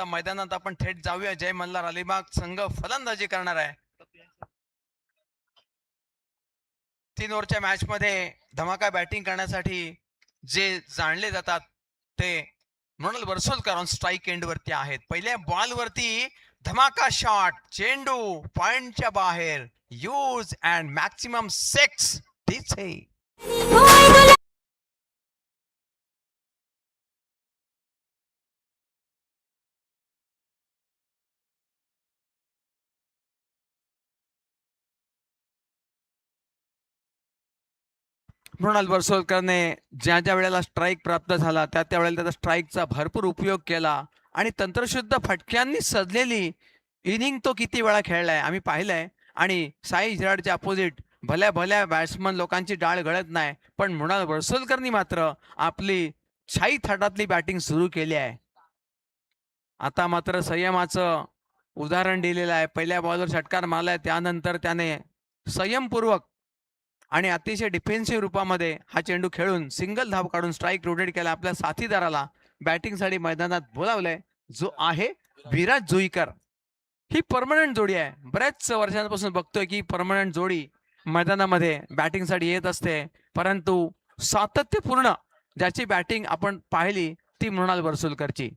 आता मैदानात आपण थेट जाऊया. जय मल्हार अलिबाग संघ फलंदाजी करणार आहे. 3 ओव्हरच्या मॅच मध्ये धमाका बॅटिंग करण्यासाठी जे जाणले जातात ते मृणाल वर्सोलकर ऑन स्ट्राईक एंड वरती आहेत. पहिल्या बॉल वरती धमाका शॉट, चेंडू पॉइंटच्या बाहेर, use and maximum 6 DJ. Mrinal वर्सोलकरने ज्या ज्या वेळेला स्ट्राईक प्राप्त झाला त्या त्यावेळेला त्याचा स्ट्राईकचा भरपूर उपयोग केला आणि तंत्रशुद्ध फटक्यांनी सजलेली इनिंग तो किती वेळा खेळलाय आम्ही पाहिलंय. आणि साई झिराडच्या अपोजिट भल्या भल्या बॅट्समन लोकांची डाळ गळत नाही, पण मृणाल वर्सोलकरनी मात्र आपली शाही थाटातली बॅटिंग सुरू केली आहे. आता मात्र संयमाचं उदाहरण दिलेलं आहे. पहिल्या बॉलवर षटकार मारलाय, त्यानंतर त्याने संयमपूर्वक आणि अतिशय डिफेन्सिव्ह रूपामध्ये हा चेंडू खेळून सिंगल धाव काढून स्ट्राईक रोटेट केला. आपल्या साथीदाराला बॅटिंगसाठी मैदानात बोलावलंय, जो आहे विराज जोईकर. ही परमनंट जोडी आहे. बऱ्याच वर्षांपासून बघतोय की परमनंट जोडी मैदानामध्ये बॅटिंगसाठी येत असते, परंतु सातत्यपूर्ण ज्याची बॅटिंग आपण पाहिली ती मृणाल वर्सोलकरची.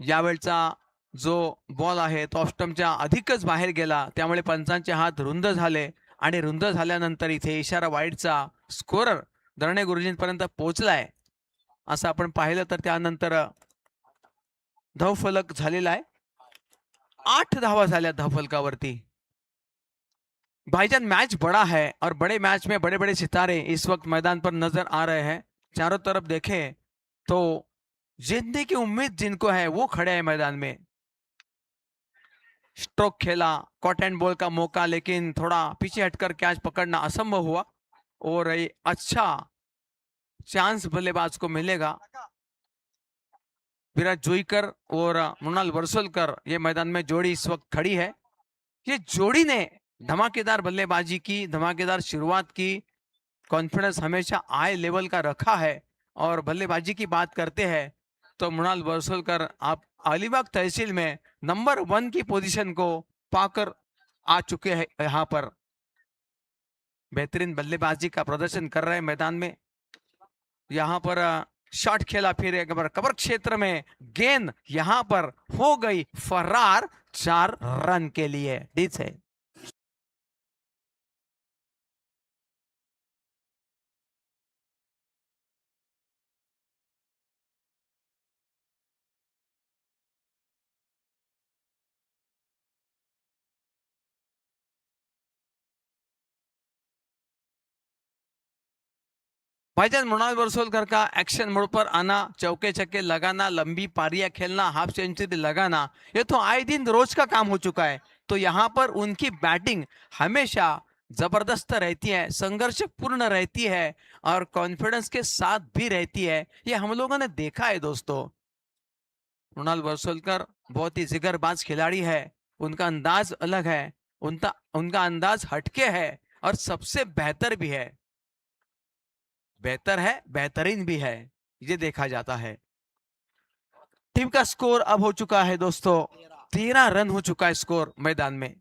यावेळचा जो बॉल आहे तो ऑफस्टंपच्या अधिकच बाहेर गेला, त्यामुळे पंचांचे हात रुंद झाले आणि रुंद झाल्यानंतर इथे इशारा वाईडचा स्कोरर दरणे गुरुजींपर्यंत पोहोचलाय. असं आपण पाहिलं तर त्यानंतर धावफलक झालेला आहे. 8 धावा झाल्या धावफलकावरती. भाईजान मैच बड़ा है और बड़े मैच में बड़े बड़े सितारे इस वक्त मैदान पर नजर आ रहे हैं. चारों तरफ देखें तो जीतने की उम्मीद जिनको है वो खड़े हैं मैदान में. स्ट्रोक खेला, कॉट एंड बॉल का मौका, लेकिन थोड़ा पीछे हटकर कैच पकड़ना असंभव हुआ और अच्छा चांस बल्लेबाज को मिलेगा. विराट जोईकर और मृणाल वर्सोलकर ये मैदान में जोड़ी इस वक्त खड़ी है. ये जोड़ी ने धमाकेदार बल्लेबाजी की, धमाकेदार शुरुआत की. कॉन्फिडेंस हमेशा हाई लेवल का रखा है और बल्लेबाजी की बात करते हैं तो मृणाल वर्सोलकर आप अलीबाग तहसील में नंबर 1 की पोजीशन को पाकर आ चुके हैं. यहां पर बेहतरीन बल्लेबाजी का प्रदर्शन कर रहे हैं मैदान में. यहां पर शॉट खेला, फिर एक बार कवर क्षेत्र में गेंद यहां पर हो गई फरार 4 रन के लिए. डीच है भाईजान. मृणाल वर्सोलकर का एक्शन मोड पर आना, चौके छक्के लगाना, लंबी पारियां खेलना, हाफ सेंचुरी लगाना, ये तो आए दिन रोज का काम हो चुका है. तो यहाँ पर उनकी बैटिंग हमेशा जबरदस्त रहती है, संघर्षपूर्ण रहती है और कॉन्फिडेंस के साथ भी रहती है. ये हम लोगों ने देखा है दोस्तों. मृणाल वर्सोलकर बहुत ही जिगरबाज खिलाड़ी है. उनका अंदाज अलग है, उनका उनका अंदाज हटके है और सबसे बेहतर भी है. बेहतर है, बेहतरीन भी है, ये देखा जाता है. टीम का स्कोर अब हो चुका है दोस्तों, 13 रन हो चुका है स्कोर मैदान में.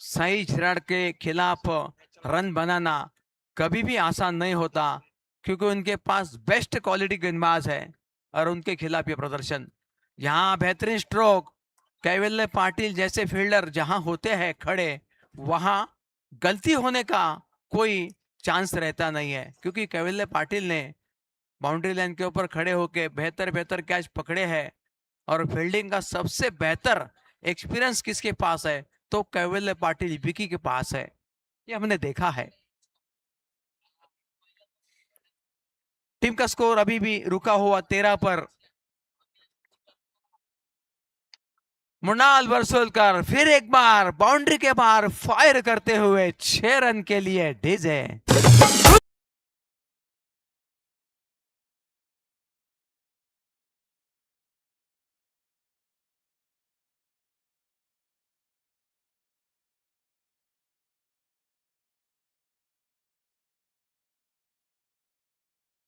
साई झिराड के खिलाफ रन बनाना कभी भी आसान नहीं होता, क्योंकि उनके पास बेस्ट क्वालिटी गेंदबाज है और उनके खिलाफ ये प्रदर्शन. यहाँ बेहतरीन स्ट्रोक, कैवल्य पाटिल जैसे फील्डर जहां होते हैं खड़े, वहां गलती होने का कोई चांस रहता नहीं है, क्योंकि कैवल्य पाटिल ने बाउंड्री लाइन के ऊपर खड़े होकर बेहतर बेहतर कैच पकड़े हैं. और फील्डिंग का सबसे बेहतर एक्सपीरियंस किसके पास है तो कैवल्य पाटिल विकी के पास है. ये हमने देखा है. टीम का स्कोर अभी भी रुका हुआ 13 पर. मृणाल वर्सोलकर फिर एक बार बाउंड्री के बाहर फायर करते हुए 6 रन के लिए डीजे.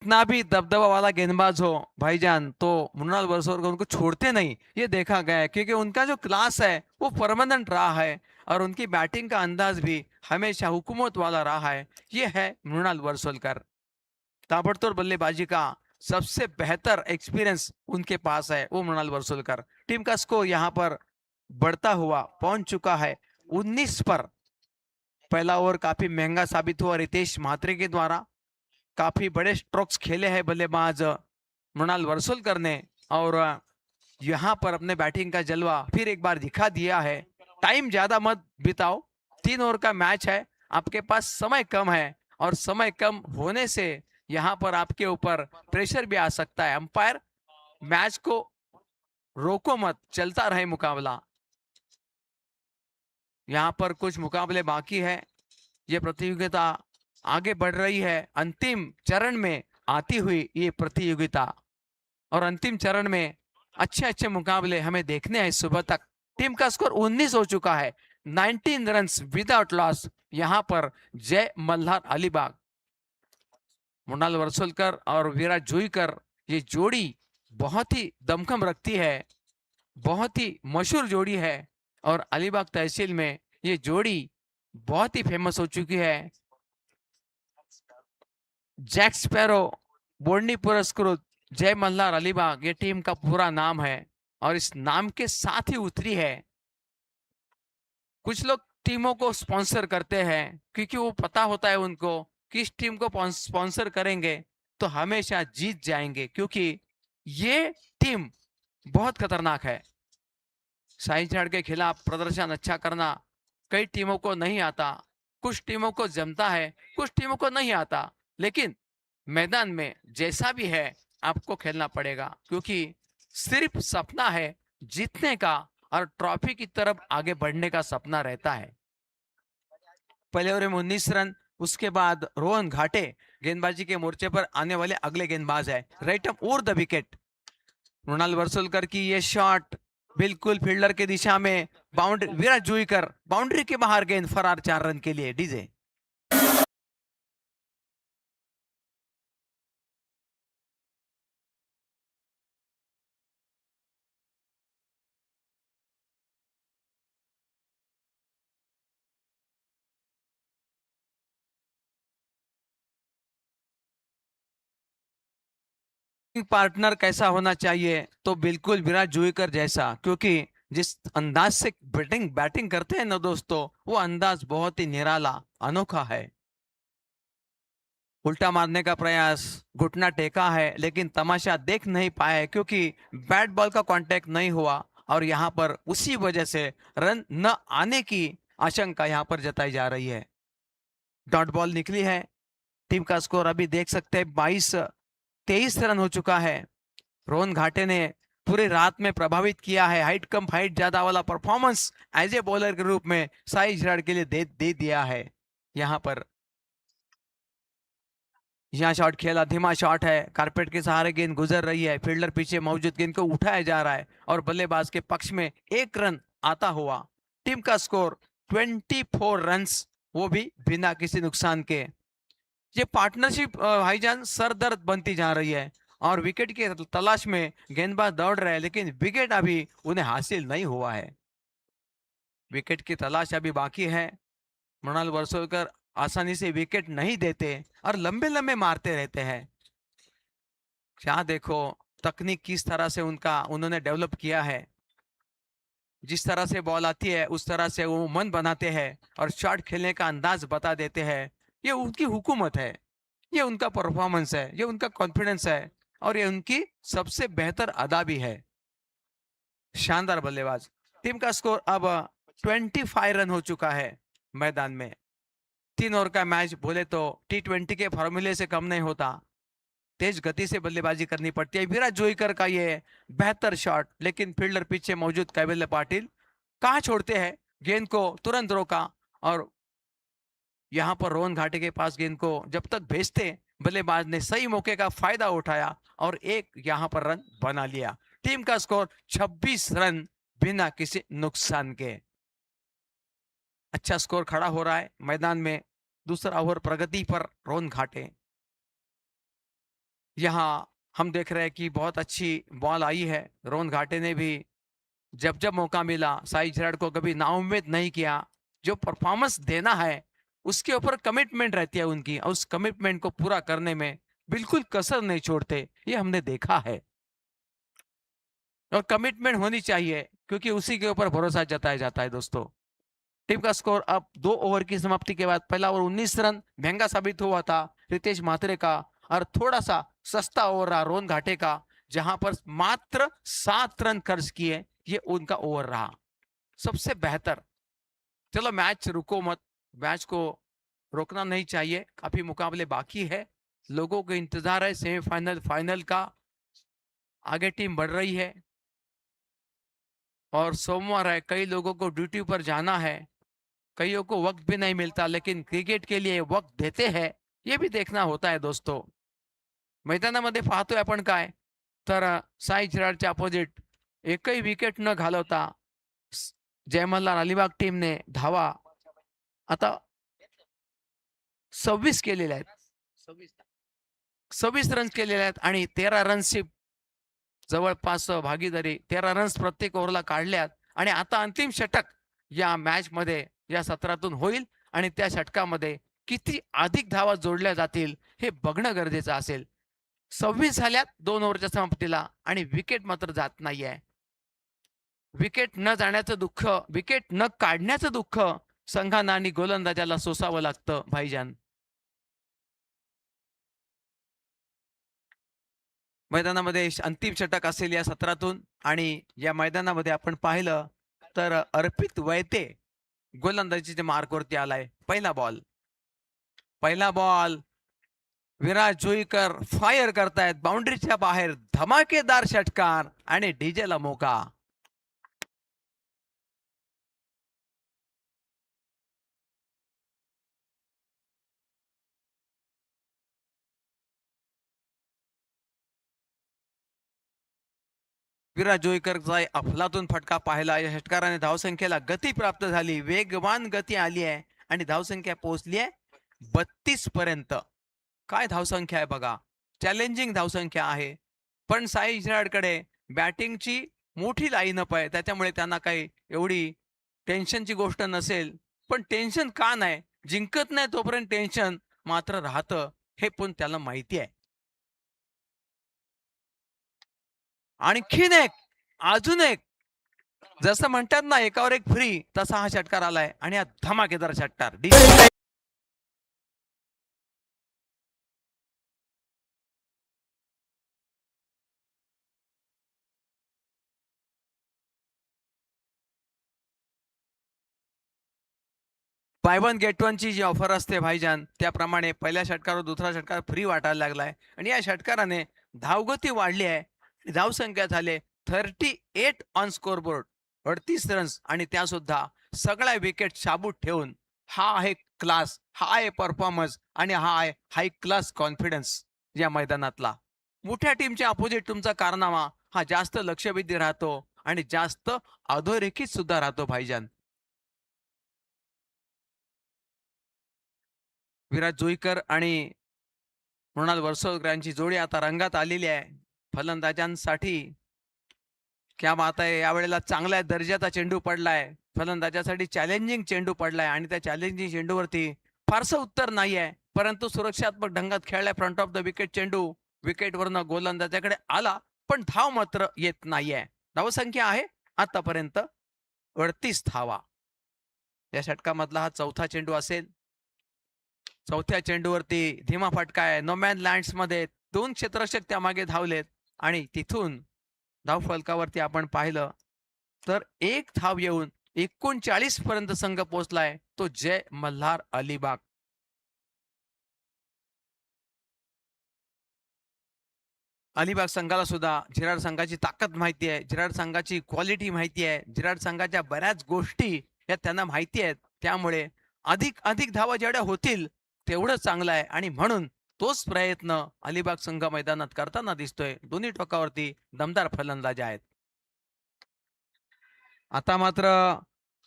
कितना भी दबदबा वाला गेंदबाज हो भाईजान, तो मृणाल वर्सोलकर उनको छोड़ते नहीं, ये देखा गया है। क्योंकि उनका जो क्लास है वो परमानेंट रहा है और उनकी बैटिंग का अंदाज भी हमेशा हुकूमत वाला रहा है। ये है मृणाल वर्सोलकर। ताबड़तोड़ बल्लेबाजी का सबसे बेहतर एक्सपीरियंस उनके पास है, वो मृणाल वर्सोलकर। टीम का स्कोर यहाँ पर बढ़ता हुआ पहुंच चुका है 19 पर। पहला ओवर काफी महंगा साबित हुआ रितेश म्हात्रे के द्वारा। काफी बड़े स्ट्रोक्स खेले हैं बल्लेबाज मृणाल वर्सोलकर ने, और यहाँ पर अपने बैटिंग का जलवा फिर एक बार दिखा दिया है। टाइम ज्यादा मत बिताओ, 3 ओवर का मैच है, आपके पास समय कम है, और समय कम होने से यहाँ पर आपके ऊपर प्रेशर भी आ सकता है। अंपायर मैच को रोको मत, चलता रहे मुकाबला। यहाँ पर कुछ मुकाबले बाकी है, ये प्रतियोगिता आगे बढ़ रही है अंतिम चरण में आती हुई ये प्रतियोगिता, और अंतिम चरण में अच्छे अच्छे मुकाबले हमें देखने हैं सुबह तक। टीम का स्कोर 19 हो चुका है, 19 रन्स विदाउट लॉस। यहाँ पर जय मल्हार अलीबाग, मृणाल वर्सोलकर और विराट जोईकर, ये जोड़ी बहुत ही दमखम रखती है, बहुत ही मशहूर जोड़ी है, और अलीबाग तहसील में ये जोड़ी बहुत ही फेमस हो चुकी है। जैक स्पैरो बोर्नी पुरस्कृत जय मल्हार अलीबाग, ये टीम का पूरा नाम है, और इस नाम के साथ ही उतरी है। कुछ लोग टीमों को स्पॉन्सर करते हैं क्योंकि वो पता होता है उनको किस टीम को स्पॉन्सर करेंगे तो हमेशा जीत जाएंगे, क्योंकि ये टीम बहुत खतरनाक है। साइंसडार्ड के खिलाफ प्रदर्शन अच्छा करना कई टीमों को नहीं आता, कुछ टीमों को जमता है, कुछ टीमों को नहीं आता, लेकिन मैदान में जैसा भी है आपको खेलना पड़ेगा, क्योंकि सिर्फ सपना है जीतने का और ट्रॉफी की तरफ आगे बढ़ने का सपना रहता है। पहले ओवर में 19 रन, उसके बाद रोहन घाटे गेंदबाजी के मोर्चे पर आने वाले अगले गेंदबाज है, राइट अप और द विकेट। मृणाल वर्सोलकर की ये शॉट बिल्कुल फील्डर के दिशा में, बाउंड्री, विराट जोईकर बाउंड्री के बाहर, गेंद फरार 4 रन के लिए। डीजे पार्टनर कैसा होना चाहिए, तो बिल्कुल विराट जोईकर जैसा, क्योंकि जिस अंदाज से बैटिंग बैटिंग करते हैं ना दोस्तों, वो अंदाज बहुत ही निराला अनोखा है। उल्टा मारने का प्रयास, घुटना टेका है, लेकिन तमाशा देख नहीं पाए क्योंकि बैट बॉल का कांटेक्ट नहीं हुआ, और यहां पर उसी वजह से रन न आने की आशंका यहां पर जताई जा रही है। डॉट बॉल निकली है। टीम का स्कोर अभी देख सकते हैं 22-23 रन हो चुका है। रोहन घाटे ने पूरी रात में प्रभावित किया है, हाइट कम हाइट ज्यादा वाला परफॉर्मेंस एज ए बॉलर के रूप में साई झिराड के लिए दे दिया है। यहाँ पर यहाँ शॉट खेला, धीमा शॉट है, कारपेट के सहारे गेंद गुजर रही है, फील्डर पीछे मौजूद गेंद को उठाया जा रहा है, और बल्लेबाज के पक्ष में 1 रन आता हुआ। टीम का स्कोर 24 रन्स, वो भी बिना किसी नुकसान के। ये पार्टनरशिप भाईजान सरदर्द बनती जा रही है, और विकेट की तलाश में गेंदबाज दौड़ रहे हैं, लेकिन विकेट अभी उन्हें हासिल नहीं हुआ है। विकेट की तलाश अभी बाकी है। मृणाल वर्सोलकर आसानी से विकेट नहीं देते और लंबे लंबे मारते रहते हैं। क्या देखो तकनीक किस तरह से उन्होंने डेवलप किया है, जिस तरह से बॉल आती है उस तरह से वो मन बनाते हैं और शॉट खेलने का अंदाज बता देते हैं। ये उनकी हुकूमत है, ये उनका परफॉर्मेंस है, ये उनका कॉन्फिडेंस है, और ये उनकी सबसे बेहतर अदा भी है। शानदार बल्लेबाज। टीम का स्कोर अब 25 रन हो चुका है मैदान में। 3 ओवर का मैच बोले तो T20 के फॉर्मूले से कम नहीं होता, तेज गति से बल्लेबाजी करनी पड़ती है। विराट जोईकर का ये बेहतर शॉट, लेकिन फील्डर पीछे मौजूद कैवल्य पाटिल कहाँ छोड़ते हैं, गेंद को तुरंत रोका, और यहां पर रोहन घाटे के पास गेंद को जब तक भेजते बल्लेबाज ने सही मौके का फायदा उठाया और एक यहां पर रन बना लिया। टीम का स्कोर 26 रन बिना किसी नुकसान के। अच्छा स्कोर खड़ा हो रहा है मैदान में। दूसरा ओवर प्रगति पर रोहन घाटे। यहाँ हम देख रहे हैं कि बहुत अच्छी बॉल आई है। रोहन घाटे ने भी जब जब मौका मिला साई झिराड को कभी नाउम्मीद नहीं किया। जो परफॉर्मेंस देना है उसके ऊपर कमिटमेंट रहती है उनकी, और उस कमिटमेंट को पूरा करने में बिल्कुल कसर नहीं छोड़ते, ये हमने देखा है। और कमिटमेंट होनी चाहिए क्योंकि उसी के ऊपर भरोसा जताया जाता है दोस्तों। टीम का स्कोर अब 2 ओवर की समाप्ति के बाद पहला ओवर 19 रन महंगा साबित हुआ था रितेश माथुरे का, और थोड़ा सा सस्ता ओवर रहा रोहन घाटे का, जहां पर मात्र 7 रन खर्च किए। ये उनका ओवर रहा सबसे बेहतर। चलो मैच रुको मत, मैच को रोकना नहीं चाहिए, काफी मुकाबले बाकी है, लोगों को इंतजार है सेमीफाइनल फाइनल का। आगे टीम बढ़ रही है और सोमवार है, कई लोगों को ड्यूटी पर जाना है, कईयों को वक्त भी नहीं मिलता, लेकिन क्रिकेट के लिए वक्त देते हैं, ये भी देखना होता है दोस्तों। मैदानामध्ये पाहतोय आपण काय, तर साई झिराडच्या अपोजिट एकही विकेट न घालवता जयमल्लाल अलिबाग टीमने धावा आता 26 केलेल्या आहेत, 26 रन्स केलेले आहेत आणि 13 रन्सची जवळपास भागीदारी, 13 रन्स प्रत्येक ओव्हरला काढल्यात आणि आता अंतिम षटक या मॅच मध्ये या सत्रातून होईल आणि त्या षटकामध्ये किती अधिक धावा जोडल्या जातील हे बघणं गरजेचं असेल। 26 झाल्यात 2 ओव्हरच्या समाप्तीला आणि विकेट मात्र जात नाहीये। विकेट न जाण्याचं दुःख, विकेट न काढण्याचं दुःख संघांना आणि गोलंदाजाला सोसावं लागतं भाईजान। मैदानामध्ये अंतिम षटक असेल या सत्रातून आणि या मैदानामध्ये आपण पाहिलं तर अर्पित वैते गोलंदाजीच्या मार्कवरती आलाय। पहिला बॉल विराज जोईकर फायर करतायत बाउंड्रीच्या बाहेर, धमाकेदार षटकार आणि डीजेला मोका। विराज जोईकरचा अफलातून फटका पाहिला, या षटकाराने धावसंख्येला गती प्राप्त झाली, वेगवान गती आली आहे आणि धावसंख्या पोहोचली आहे 32 पर्यंत। काय धावसंख्या आहे बघा, चॅलेंजिंग धावसंख्या आहे। पण साई झिराडकडे बॅटिंगची मोठी लाईनअप आहे, त्याच्यामुळे त्यांना काही एवढी टेन्शनची गोष्ट नसेल। पण टेन्शन का नाही, जिंकत नाही तोपर्यंत टेन्शन मात्र राहतं, हे पण त्याला माहिती आहे। आणखीन एक, अजून एक, जसं म्हणतात ना एकावर एक फ्री, तसा हा षटकार आलाय आणि हा धमाकेदार षटकार। 'बाय वन गेट वन' ची जी ऑफर असते भाईजान, त्याप्रमाणे पहिल्या षटकावर दुसरा षटकार फ्री वाटायला लागलाय आणि या षटकाराने धावगती वाढली आहे। धावसंख्या झाले 38 ऑन स्कोरबोर्ड, 38 रन्स, आणि त्या सुद्धा सगळ्या विकेट शाबूत ठेवून। हा आहे क्लास, हा आहे परफॉर्मन्स आणि हा आहे हाय क्लास कॉन्फिडन्स या मैदानातला। मोठ्या टीमच्या अपोजिट तुमचा कारनामा हा जास्त लक्षवेधी राहतो आणि जास्त अधोरेखित सुद्धा राहतो भाईजान। विराज जोईकर आणि मृणाल वर्सोलकर यांची जोडी आता रंगात आलेली आहे फलंदाजांसाठी। क्या बात आहे, यावेळेला चांगल्या दर्जाचा चेंडू पडलाय, फलंदाजासाठी चॅलेंजिंग चेंडू पडलाय आणि त्या चॅलेंजिंग चेंडूवरती फारसं उत्तर नाहीये, परंतु सुरक्षात्मक ढंगात खेळलाय फ्रंट ऑफ द विकेट चेंडू। विकेटवरनं गोलंदाजाकडे आला पण धाव मात्र येत नाहीये। धावसंख्या आहे आतापर्यंत 38 धावा। या षटकामधला हा चौथा चेंडू असेल। चौथ्या चेंडूवरती धीमा फटका आहे, नोमॅन लँड्स मध्ये 2 क्षेत्ररक्षक त्यामागे धावलेत आणि तिथून धाव फलकावरती आपण पाहिलं तर एक धाव येऊन 39 पर्यंत संघ पोहोचलाय, तो जय मल्हार अलिबाग। अलिबाग संघाला सुद्धा झिराड संघाची ताकद माहिती आहे, झिराड संघाची क्वालिटी माहिती आहे, झिराड संघाच्या बऱ्याच गोष्टी या त्यांना माहिती आहेत, त्यामुळे अधिक अधिक धावा जेवढ्या होतील तेवढं चांगलं आहे आणि म्हणून तोच प्रयत्न अलिबाग संघ मैदानात करताना दिसतोय। दोन्ही टोकावरती दमदार फलंदाज आहेत। आता मात्र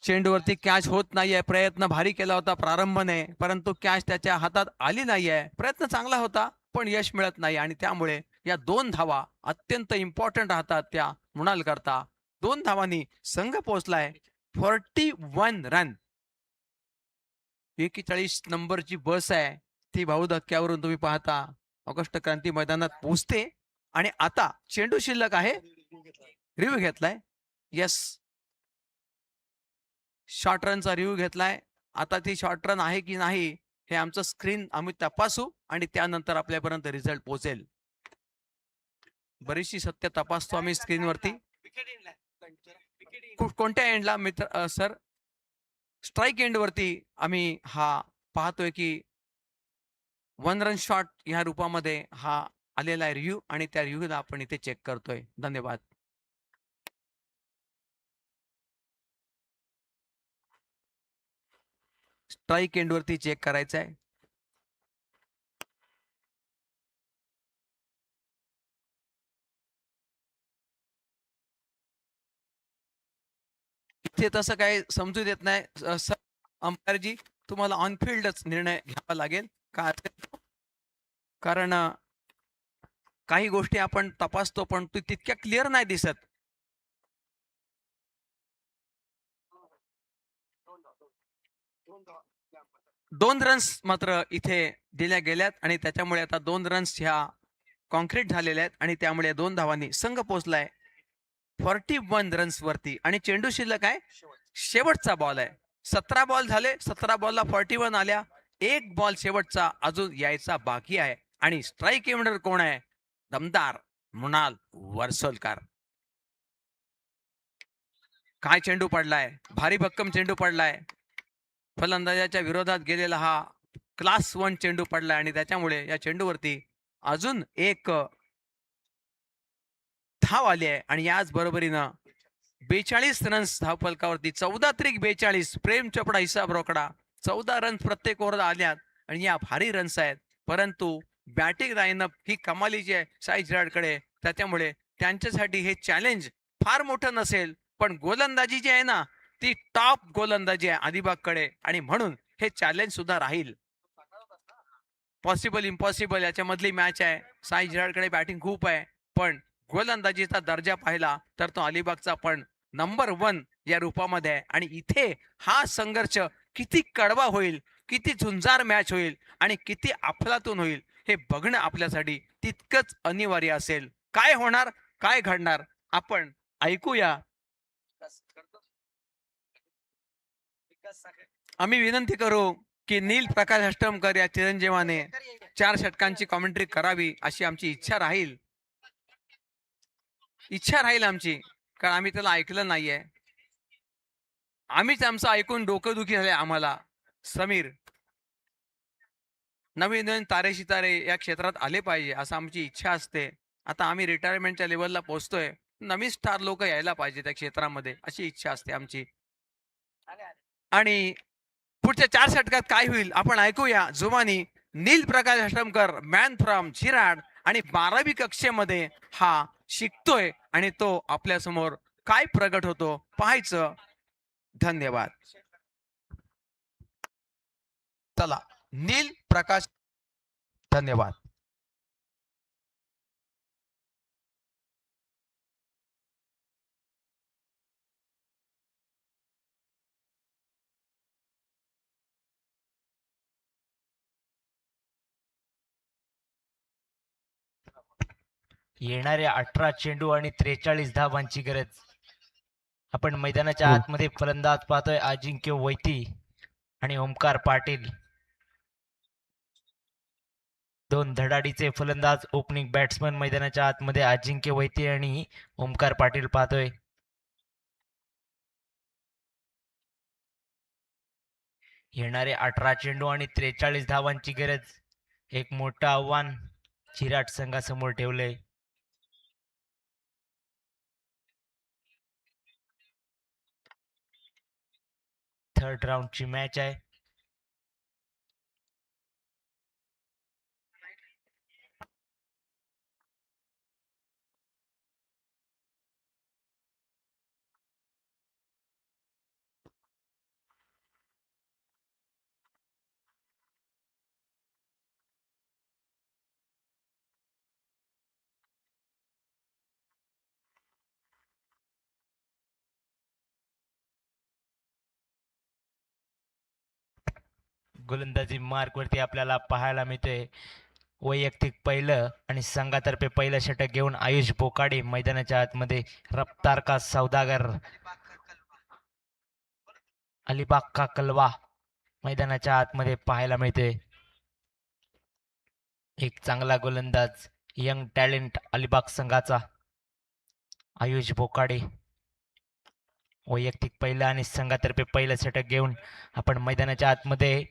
चेंडूवरती कॅच होत नाहीये, प्रयत्न भारी केला होता प्रारंभने, परंतु कॅच त्याच्या हातात आली नाहीये। प्रयत्न चांगला होता पण यश मिळत नाही आणि त्यामुळे या 2 धावा अत्यंत इम्पॉर्टंट राहतात त्या मृणाल करता. 2 धावांनी संघ पोहोचलाय 41 रन. 41 नंबरची बस आहे ती भाऊ धक्क्यावरून तुम्ही पाहता ऑगस्ट क्रांती मैदानात पोहोचते आणि आता चेंडू शिल्लक आहे. रिव्ह्यू घेतलाय. यस, शॉर्ट रनचा रिव्ह्यू घेतलाय. आता ती शॉर्ट रन आहे की नाही हे आमचं स्क्रीन आम्ही तपासू आणि त्यानंतर आपल्यापर्यंत रिझल्ट पोहोचेल. बरीचशी सत्य तपासतो आम्ही स्क्रीनवरती. कोणत्या एंडला मित्र सर? स्ट्राईक एंडवरती आम्ही हा पाहतोय की 1 रन शॉट ह्या रूपामध्ये हा आलेला आहे रिव्ह्यू आणि त्या रिव्ह्यूला आपण इथे चेक करतोय. धन्यवाद. स्ट्राईक एंडवरती चेक करायचं आहे. इथे तसं काही समजू देत नाही अंपायरजी, तुम्हाला ऑनफिल्डच निर्णय घ्यावा लागेल का? कारण काही गोष्टी आपण तपासतो पण तू तितक्या क्लिअर नाही दिसत. दोन रन्स मात्र इथे दिल्या गेल्यात आणि त्याच्यामुळे आता 2 रन्स ह्या कॉन्क्रीट झालेल्या आहेत आणि त्यामुळे 2 धावांनी संघ पोहोचलाय 41 रन्स वरती आणि चेंडू शिल्लक आहे. शेवटचा बॉल आहे. 17 बॉल झाले. 17 बॉलला 41 आल्या. एक बॉल शेवटचा अजून यायचा बाकी आहे आणि स्ट्राईक एंडर कोण आहे? दमदार मृणाल वर्सोलकर. काय चेंडू पडलाय, भारी भक्कम चेंडू पडलाय. फलंदाजाच्या विरोधात गेलेला हा क्लास 1 चेंडू पडलाय आणि त्याच्यामुळे या चेंडूवरती अजून एक धाव आली आहे आणि याच बरोबरीनं 42 रन्स धावफलकावरती. 14-42. प्रेम चोपडा हिसाब रोकडा. 14 रन्स प्रत्येक ओव्हर आल्यात आणि या भारी रन्स आहेत. परंतु बॅटिंग लाईनअप ही कमालीची आहे साई जिराडकडे. त्याच्यामुळे त्यांच्यासाठी हे चॅलेंज फार मोठं नसेल पण गोलंदाजी जी आहे ना ती टॉप गोलंदाजी आहे अलिबागकडे आणि म्हणून हे चॅलेंज सुद्धा राहील. पॉसिबल इम्पॉसिबल याच्यामधली मॅच आहे. साई जिराडकडे बॅटिंग खूप आहे पण गोलंदाजीचा दर्जा पाहिला तर तो अलिबागचा पण नंबर 1 या रूपामध्ये आहे आणि इथे हा संघर्ष किती कडवा होईल, किती झुंजार मॅच होईल आणि किती अफलातून होईल हे बघणं आपल्यासाठी तितकंच अनिवार्य असेल. काय होणार, काय घडणार आपण ऐकूया. आम्ही विनंती करू की नील प्रकाश अष्टमकर या चिरंजीवाने 4 षटकांची कॉमेंट्री करावी अशी आमची इच्छा राहील आमची, कारण आम्ही त्याला ऐकलं नाहीये. आम्हीच आमचं ऐकून डोकंदुखी झाले आम्हाला. समीर, नवीन नवीन तारे सितारे या क्षेत्रात आले पाहिजे असं आमची इच्छा असते. आता आम्ही रिटायरमेंटच्या लेवलला पोहोचतोय. नवीन स्टार लोक यायला पाहिजे त्या क्षेत्रामध्ये अशी इच्छा असते आमची. आणि पुढच्या 4 षटकात काय होईल आपण ऐकूया. जुमानी नील प्रकाश अष्टमकर, मॅन फ्रॉम चिराड आणि 12वी कक्षेमध्ये हा शिकतोय आणि तो आपल्या समोर काय प्रगट होतो पाहायचं. धन्यवाद. चला, नील प्रकाश. धन्यवाद. येणाऱ्या 18 चेंडू आणि 43 धावांची गरज. आपण मैदानाच्या आतमध्ये फलंदाज पाहतोय अजिंक्य वैती आणि ओमकार पाटील. 2 धडाडीचे फलंदाज ओपनिंग बॅट्समन मैदानाच्या आतमध्ये अजिंक्य वैती आणि ओमकार पाटील पाहतोय. येणारे 18 चेंडू आणि 43 धावांची गरज. एक मोठं आव्हान चिराट संघासमोर ठेवलंय. थर्ड राऊंडची मॅच आहे. गोलंदाजी मार्क वरती आपल्याला पाहायला मिळतोय. वैयक्तिक पहिलं आणि संघातर्फे पहिलं षटक घेऊन आयुष बोकाडे मैदानाच्या आतमध्ये. रफ्तार का सौदागर अलिबाग का कलवा मैदानाच्या आतमध्ये पाहायला मिळते. एक चांगला गोलंदाज यंग टॅलेंट अलिबाग संघाचा आयुष बोकाडे वैयक्तिक पहिलं आणि संघातर्फे पहिलं षटक घेऊन आपण मैदानाच्या आतमध्ये.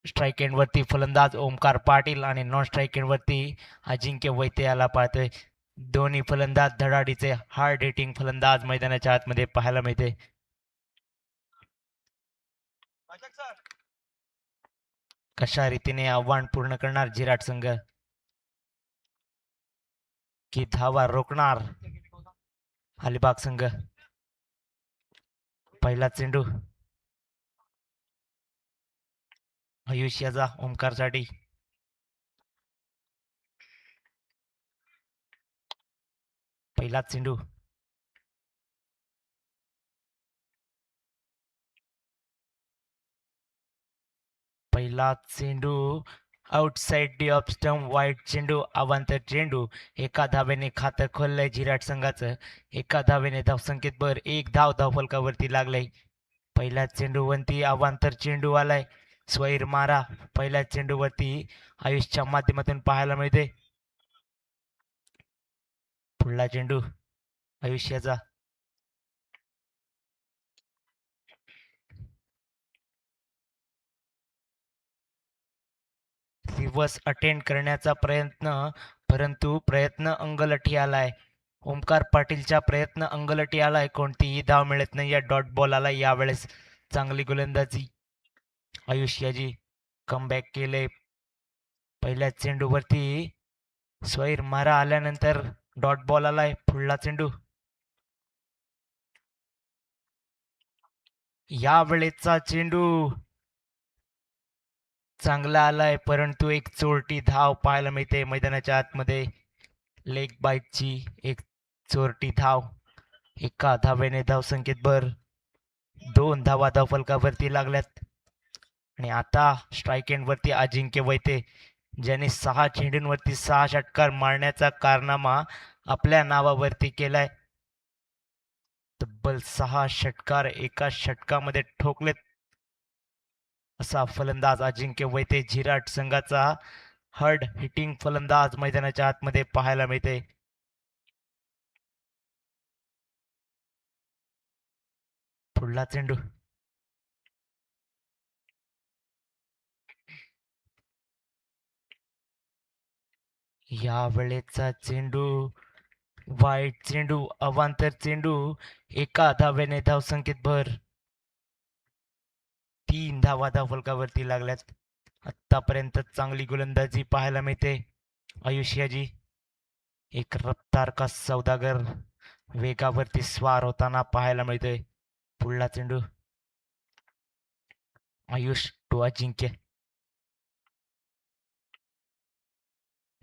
स्ट्राईक एंड वरती फलंदाज ओमकार पाटील आणि नॉन स्ट्राईक एंड वरती अजिंक्य वैते याला पाहतोय. दोन्ही फलंदाज धडाडीचे हार्ड हिटिंग फलंदाज मैदानाच्या आतमध्ये पाहायला मिळते. कशा रीतीने आव्हान पूर्ण करणार जिराट संघ, की धावा रोखणार अलिबाग संघ. पहिला चेंडू आयुष याचा ओमकारसाठी. पहिला चेंडू पहिला चेंडू आउटसाइड डी ऑफ स्टंप वाईट चेंडू अवांतर चेंडू. एका धावेने खातं खोललंय जिराट संघाचं. एका धावेने धावसंख्येत भर. एक धाव धावफलकावरती लागलंय. पहिल्या चेंडूवरती अवांतर चेंडू आलाय. स्वैर मारा पहिल्या चेंडूवरती आयुषच्या माध्यमातून पाहायला मिळते. पुढला चेंडू आयुष्याचा. रिव्हर्स अटेंड करण्याचा प्रयत्न, परंतु प्रयत्न अंगलठी आलाय. ओमकार पाटीलच्या प्रयत्न अंगलठी आलाय. कोणतीही धाव मिळत नाही. या डॉट बॉल आला यावेळेस. चांगली गोलंदाजी आयुष्याची. कमबॅक केले. पहिल्या चेंडूवरती स्वैर मारा आल्यानंतर डॉट बॉल आलाय. पुढला चेंडू यावेळेचा चेंडू चांगला आलाय, परंतु एक चोरटी धाव पाहायला मिळते मैदानाच्या आतमध्ये. लेग बाईकची एक चोरटी धाव. एका धावेने धावसंख्येत भर. 2 धावा धावफलकावरती लागल्यात. आणि आता स्ट्राईक एंड वरती अजिंक्य वैते, ज्याने 6 चेंडूंवरती 6 षटकार मारण्याचा कारनामा आपल्या नावावरती केलाय. तब्बल 6 षटकार एका षटकामध्ये ठोकलेत असा फलंदाज अजिंक्य वैते, झिराट संघाचा हार्ड हिटिंग फलंदाज मैदानाच्या आतमध्ये पाहायला मिळते. पुढला चेंडू यावेळेचा चेंडू वाईट चेंडू अवांतर चेंडू. एका धावेने धावसंख्येत भर. 3 धावा धावफलकावरती लागल्यात. आतापर्यंत चांगली गोलंदाजी पाहायला मिळते आयुष्याची. एक रफ्तार का सौदागर वेगावरती स्वार होताना पाहायला मिळतोय. पुढला चेंडू आयुष टू अजिंक्य.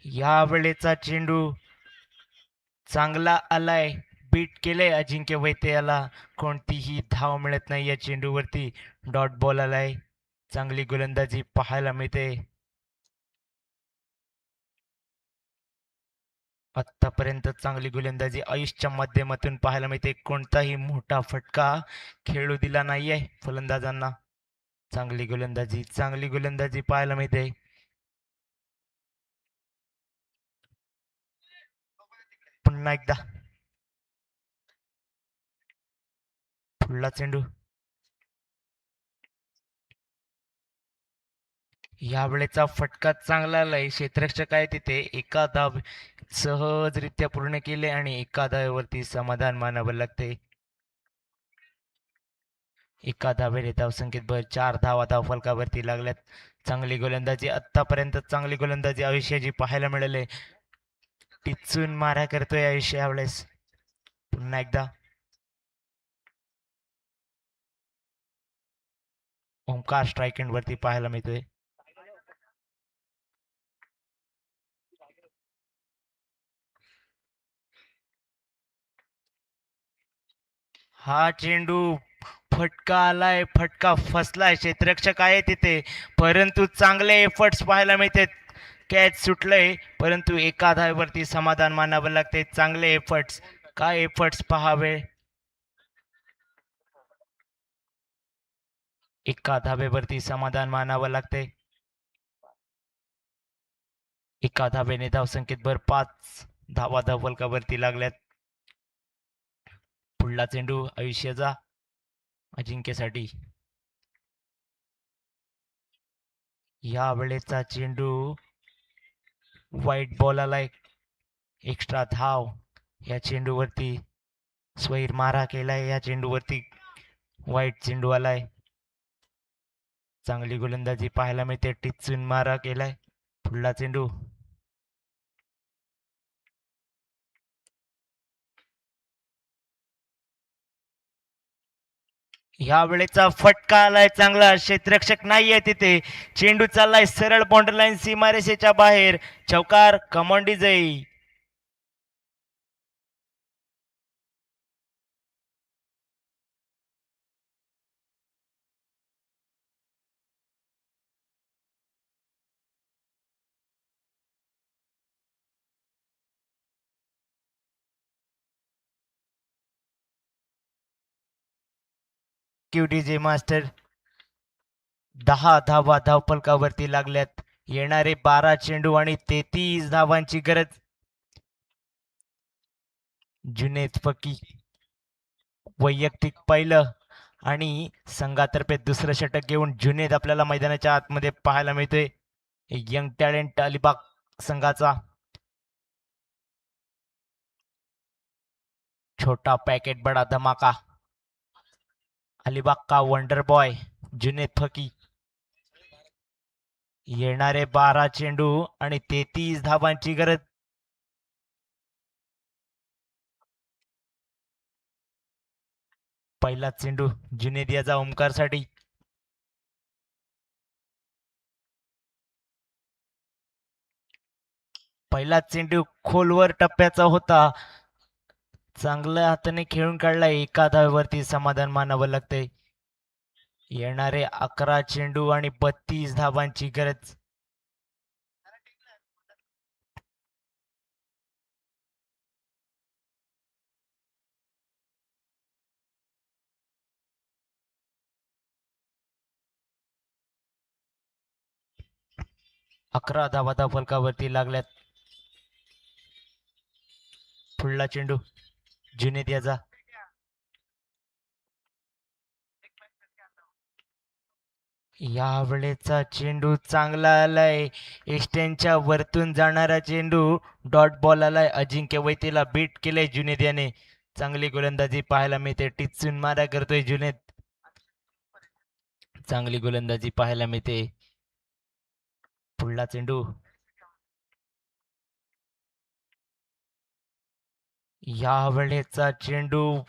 यावेळेचा चेंडू चांगला आलाय. बीट केले अजिंक्य वैते याला. कोणतीही धाव मिळत नाही या चेंडूवरती. डॉट बॉल आलाय. चांगली गोलंदाजी पाहायला मिळते. आतापर्यंत चांगली गोलंदाजी आयुषच्या माध्यमातून पाहायला मिळते. कोणताही मोठा फटका खेळू दिला नाहीये फलंदाजांना. चांगली गोलंदाजी पाहायला मिळते. पुन्हा एकदा पुढला चेंडू यावेळेचा फटका चांगला आलाय. क्षेत्ररक्षक आहे तिथे. एका धाव सहजरित्या पूर्ण केले आणि एका धावेवरती समाधान मानावं लागते. एका धावेने धावसंख्येत भर. 4 धावा धावफलकावरती लागल्यात. चांगली गोलंदाजी आतापर्यंत चांगली गोलंदाजी आयुष्याची पाहायला मिळाले. टिचून मारा करतोय आयुष्य यावेळेस. पुन्हा एकदा ओमकार स्ट्राईक एंड वरती पाहायला मिळतोय. हा चेंडू फटका आलाय, फटका फसलाय, क्षेत्ररक्षक आहे तिथे, परंतु चांगले एफर्ट्स पाहायला मिळते. कॅच सुटलंय, परंतु एका धावेवरती समाधान मानावं लागते. चांगले एफर्ट्स, काय एफर्ट्स पहावे. एका धावेवरती समाधान मानावं लागते. एका धावेने धावसंख्येत भर 5 धावा धावफलकावरती लागल्यात. पुढला चेंडू आयुष्याचा अजिंक्यसाठी. या वेळेचा चेंडू वाईट बॉल आलाय. एक्स्ट्रा धाव या चेंडूवरती. स्वैर मारा केलाय या चेंडूवरती. वाईट चेंडू आलाय. चांगली गोलंदाजी पाहायला मिळते. टिचून मारा केलाय. पुढला चेंडू. ह्या वेळेचा फटका आलाय चांगला. क्षेत्ररक्षक नाहीये तिथे. चेंडू चाललाय सरळ बॉर्डर लाईन सीमारेषेच्या बाहेर. चौकार. कमॉन डिझाई. क्यूडीजे मास्टर. 10 धावा धावफलकावरती लागल्यात. येणारे 12 चेंडू आणि 33 धावांची गरज. जुनेद फकी वैयक्तिक पहिलं आणि संघातर्फे दुसरं षटक घेऊन जुनेद आपल्याला मैदानाच्या आतमध्ये पाहायला मिळतोय. यंग टॅलेंट अलिबाग संघाचा. छोटा पॅकेट बडा धमाका. अलिबाग का वंडर बॉय जुनेद फकी. येणारे 12 चेंडू आणि 33 धावांची गरज. पहिला चेंडू जुनेद याचा ओमकारसाठी. पहिला चेंडू खोलवर टप्प्याचा होता. चांगल्या हाताने खेळून काढलाय. एका धावेवरती समाधान मानावं लागतंय. येणारे 11 चेंडू आणि 32 धावांची गरज. 11 धावा धावफलकावरती लागल्यात. पुढला चेंडू जुनेद याचा. या वेळेचा चेंडू चांगला आलाय. एक्सटेनच्या वरतून जाणारा चेंडू. डॉट बॉल आलाय. अजिंक्य वैतीला बीट केलंय जुनेद याने. चांगली गोलंदाजी पाहायला मिळते. टिचून मारा करतोय जुनेद. चांगली गोलंदाजी पाहायला मिळते. पुढला चेंडू. या वेळेचा चेंडू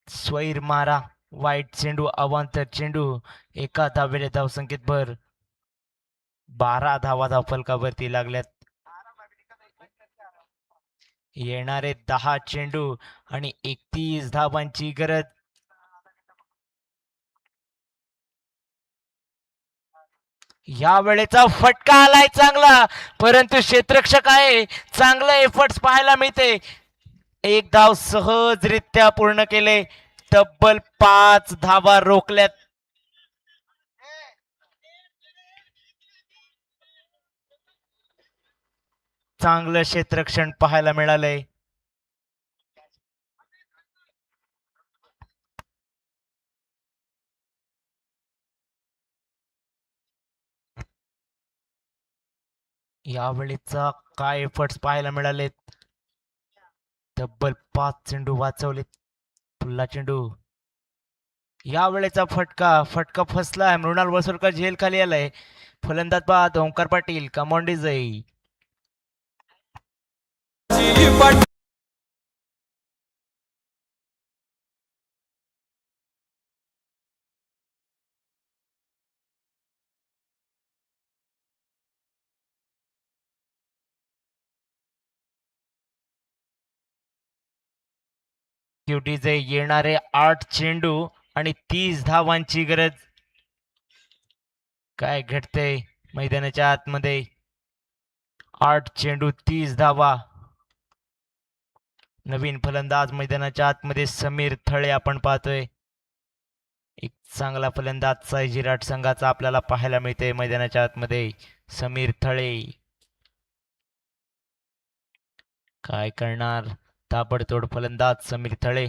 स्वैर मारा. वाईट चेंडू. अवांतर चेंडू. एका धावेने धावसंख्येत भर. 12 धावा धावफलकावरती लागल्यात. येणारे 10 चेंडू आणि 31 धावांची गरज. या वेळेचा फटका आलाय चांगला, परंतु क्षेत्ररक्षक आहे. चांगलं एफर्ट्स पाहायला मिळते. एक धाव सहजरित्या पूर्ण केले. तब्बल 5 धावा रोखल्यात. चांगलं क्षेत्ररक्षण पाहायला मिळालंय. यावेळेचा काय एफर्ट्स पाहायला मिळालेत. तब्बल 5 चेंडू वाचवलेत. पुढला चेंडू. यावेळेचा फटका फसलाय. मृणाल वसुलकर झेल खाली आलाय. फलंदाज बाद ओंकार पाटील. कमॉन डिझाई. क्यूटीचे येणारे 8 चेंडू आणि 30 धावांची गरज. काय घडतंय मैदानाच्या आतमध्ये? 8 चेंडू 30 धावा. नवीन फलंदाज मैदानाच्या आतमध्ये समीर थळे आपण पाहतोय. एक चांगला फलंदाज सैजिराट संघाचा आपल्याला पाहायला मिळते मैदानाच्या आतमध्ये. समीर थळे काय करणार? ताबडतोड फलंदाज समीर थळे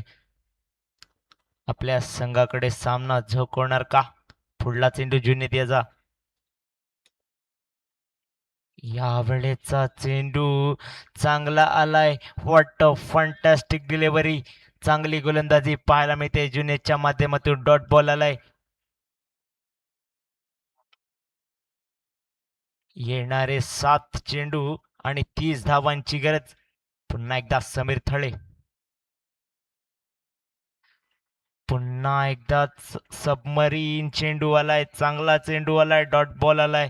आपल्या संघाकडे सामना झोकवणार का? पुढला चेंडू जुनेद याचा. या वेळेचा चेंडू चांगला आलाय. What a fantastic delivery. चांगली गोलंदाजी पाहायला मिळते. जुनेदच्या माध्यमातून डॉट बॉल आलाय. येणारे 7 चेंडू आणि 30 धावांची गरज. पुन्हा एकदा समीर थळे. पुन्हा एकदा सबमरीन चेंडू आलाय. चांगला चेंडू आलाय. डॉट बॉल आलाय.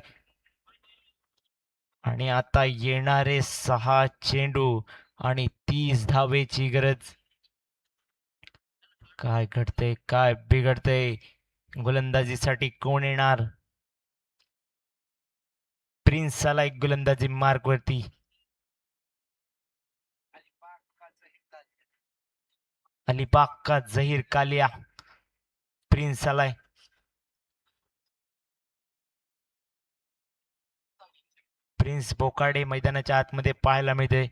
आणि आता येणारे 6 चेंडू आणि 30 धावेची गरज. काय घडतंय? काय बिघडतंय? गोलंदाजीसाठी कोण येणार? प्रिन्स आला एक गोलंदाजी मार्ग वरती. अलिबाग का जहीर कालिया. प्रिन्स आलाय. प्रिन्स बोकाडे मैदानाच्या आतमध्ये पाहायला मिळते.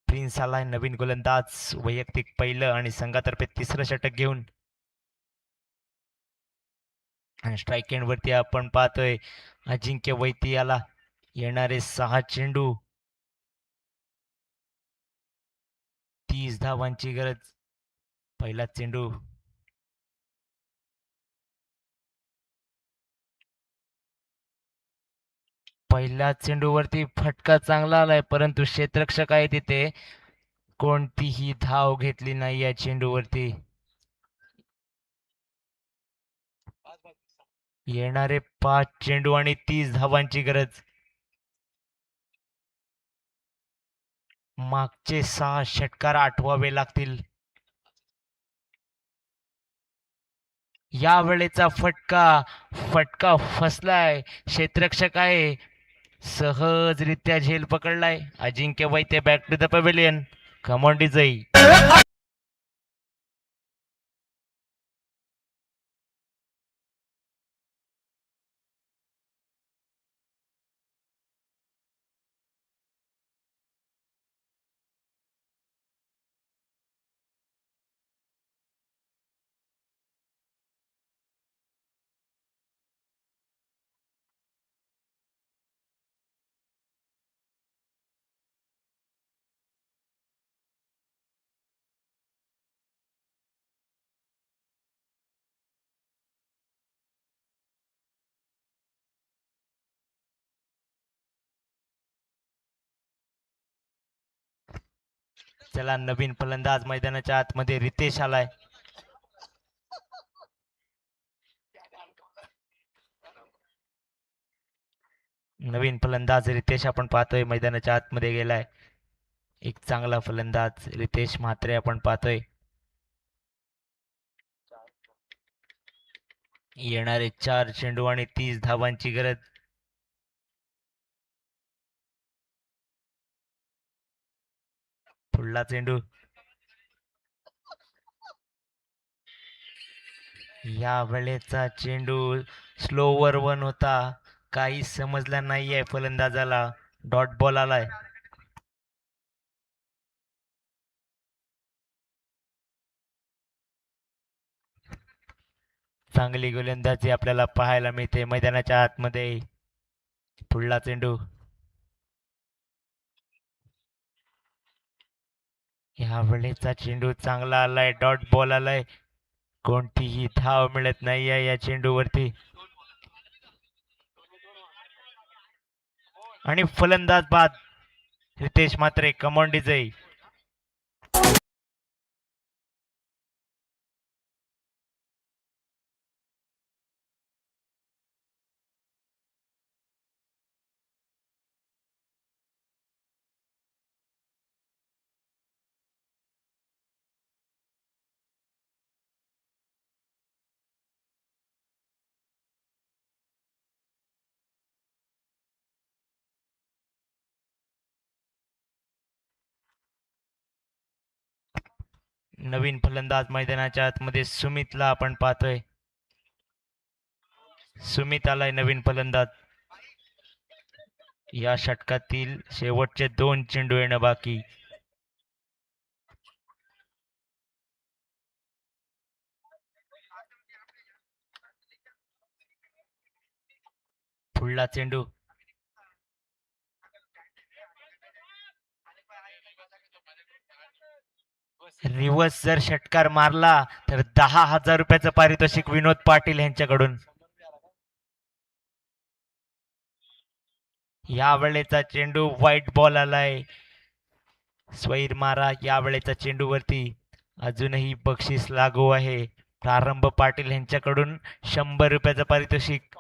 प्रिन्स आलाय नवीन गोलंदाज. वैयक्तिक पहिलं आणि संघातर्फे तिसरं षटक घेऊन. आणि स्ट्राईक एंड वरती आपण पाहतोय अजिंक्य वैती आला. येणारे 6 चेंडू 30 धावांची गरज. पहिला चेंडू पहिल्या चेंडूवरती फटका चांगला आलाय, परंतु क्षेत्ररक्षक आहे तिथे. कोणतीही धाव घेतली नाही या चेंडूवरती. येणारे 5 चेंडू आणि 30 धावांची गरज. मागचे 6 षटकार आठवावे लागतील. या वेळेचा फटका फटका फसलाय. क्षेत्ररक्षक आहे, सहजरित्या झेल पकडलाय. Ajinkya Vaite back to the pavilion. Come on डिझाई. चला नवीन फलंदाज मैदानाच्या आतमध्ये रितेश आलाय. नवीन फलंदाज रितेश आपण पाहतोय मैदानाच्या आतमध्ये गेलाय. एक चांगला फलंदाज रितेश म्हात्रे आपण पाहतोय. येणारे 4 चेंडू आणि 30 धावांची गरज. पुढला चेंडू. या वेळेचा चेंडू स्लोवर वन होता. काही समजलं नाहीये फलंदाजाला. डॉट बॉल आलाय. चांगली गोलंदाजी आपल्याला पाहायला मिळते मैदानाच्या आतमध्ये. पुढला चेंडू. या वेळेचा चेंडू चांगला आलाय. डॉट बॉल आलाय. कोणतीही धाव मिळत नाहीये या चेंडूवरती. आणि फलंदाज बाद रितेश म्हात्रे. कमॉन डिझाई. नवीन फलंदाज मैदानाच्या आतमध्ये सुमितला आपण पाहतोय. सुमित आलाय नवीन फलंदाज. या षटकातील शेवटचे 2 चेंडू येणं बाकी. पुढला चेंडू रिवर्स जर षटकार मारला तर 10,000 रुपयाचं पारितोषिक विनोद पाटील यांच्याकडून. या वेळेचा चेंडू व्हाईट बॉल आलाय. स्वैर मारा या वेळेचा चेंडूवरती. अजूनही बक्षीस लागू आहे. प्रारंभ पाटील यांच्याकडून 100 रुपयाचं पारितोषिक,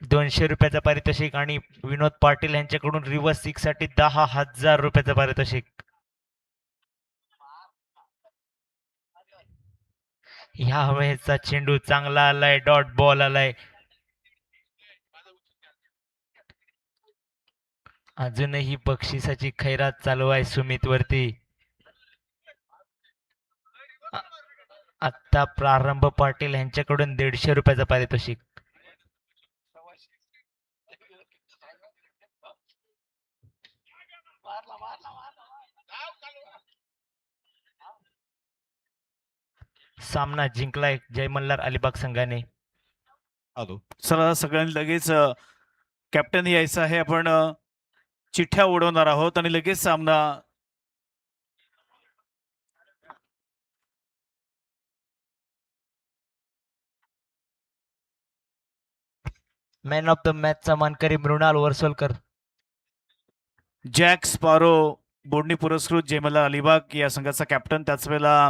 200 रुपयाचं पारितोषिक आणि विनोद पाटील यांच्याकडून रिव्हर्स सिक्स साठी 10,000 रुपयाचं पारितोषिक. या वेळेचा चेंडू चांगला आलाय, डॉट बॉल आलाय. अजूनही बक्षिसाची खैरात चालू आहे सुमित वरती. आता प्रारंभ पाटील यांच्याकडून 150 रुपयाचं पारितोषिक. सामना जिंकलाय जय मल्हार अलिबाग संघाने. आलो चला सगळ्यांनी लगेच कॅप्टन यायचं आहे. आपण चिठ्ठ्या उडवणार आहोत आणि लगेच सामना. मॅन ऑफ द मॅचचा मानकरी मृणाल वर्सोलकर. जॅक स्पारो बोर्डनी पुरस्कृत जयमल्लार अलिबाग या संघाचा कॅप्टन, त्याच वेळेला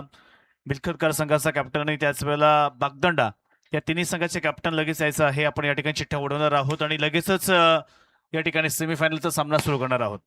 बिलखतकर संघाचा कॅप्टन आणि त्याच वेळेला बागदंडा या तिन्ही संघाचे कॅप्टन लगेच यायचं आहे. आपण या ठिकाणी चिठ्ठ्या उडवणार आहोत आणि लगेचच या ठिकाणी सेमीफायनलचा सामना सुरू करणार आहोत.